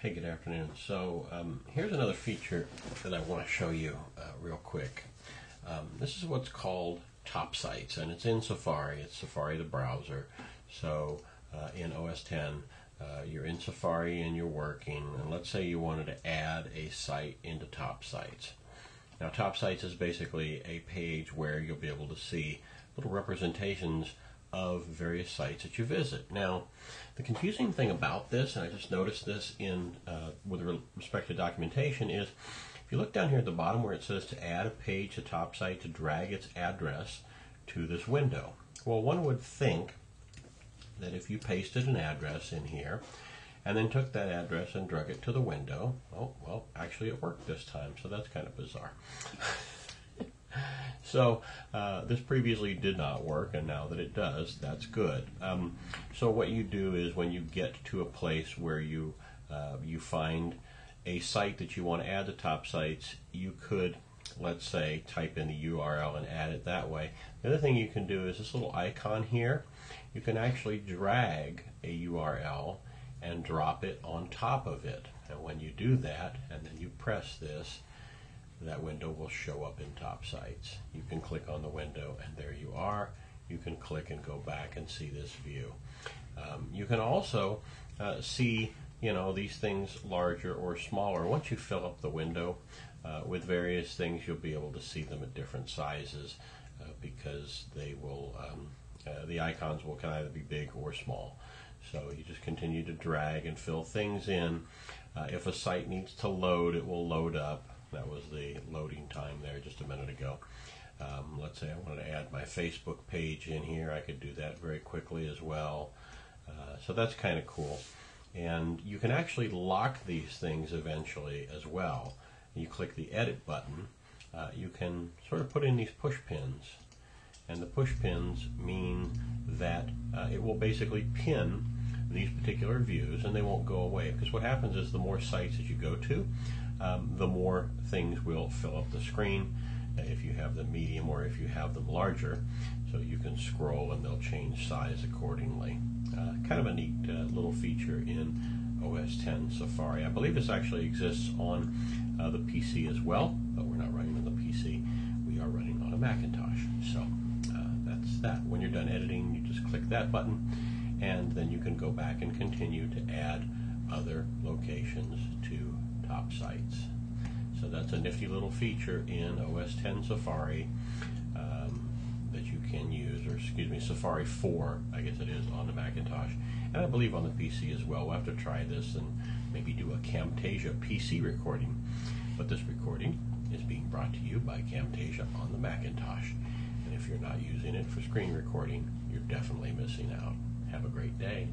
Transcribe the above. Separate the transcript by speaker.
Speaker 1: Hey, good afternoon. So here's another feature that I want to show you real quick. This is what's called TopSites, and it's in Safari. It's Safari the browser. So in OS 10, you're in Safari and you're working, and let's say you wanted to add a site into TopSites. Now TopSites is basically a page where you'll be able to see little representations of various sites that you visit. Now, the confusing thing about this, and I just noticed this in with respect to documentation, is if you look down here at the bottom where it says to add a page to TopSite, to drag its address to this window. Well, one would think that if you pasted an address in here and then took that address and drug it to the window, oh, well, actually it worked this time, so that's kind of bizarre. So this previously did not work, and now that it does, that's good. So what you do is when you get to a place where you find a site that you want to add to TopSites, you could, let's say, type in the URL and add it that way. The other thing you can do is this little icon here. You can actually drag a URL and drop it on top of it. And when you do that, and then you press this, that window will show up in TopSites. You can click on the window and there you are. You can click and go back and see this view. You can also see these things larger or smaller. Once you fill up the window with various things, you'll be able to see them at different sizes because they will the icons can either be big or small. So you just continue to drag and fill things in. If a site needs to load, it will load up. That was the loading time there just a minute ago. Let's say I wanted to add my Facebook page in here. I could do that very quickly as well. So that's kind of cool. And you can actually lock these things eventually as well. You click the edit button. You can sort of put in these push pins. And the push pins mean that it will basically pin these particular views, and they won't go away, because what happens is the more sites that you go to, the more things will fill up the screen if you have them medium or if you have them larger. So you can scroll and they'll change size accordingly. Kind of a neat little feature in OS 10 Safari. I believe this actually exists on the PC as well, but we're not running on the PC. We are running on a Macintosh. So that's that. When you're done editing, you just click that button, and then you can go back and continue to add other locations to TopSites. So that's a nifty little feature in OS 10 Safari that you can use, or excuse me, Safari 4, I guess it is, on the Macintosh, and I believe on the PC as well. We'll have to try this and maybe do a Camtasia PC recording. But this recording is being brought to you by Camtasia on the Macintosh. And if you're not using it for screen recording, you're definitely missing out. Have a great day.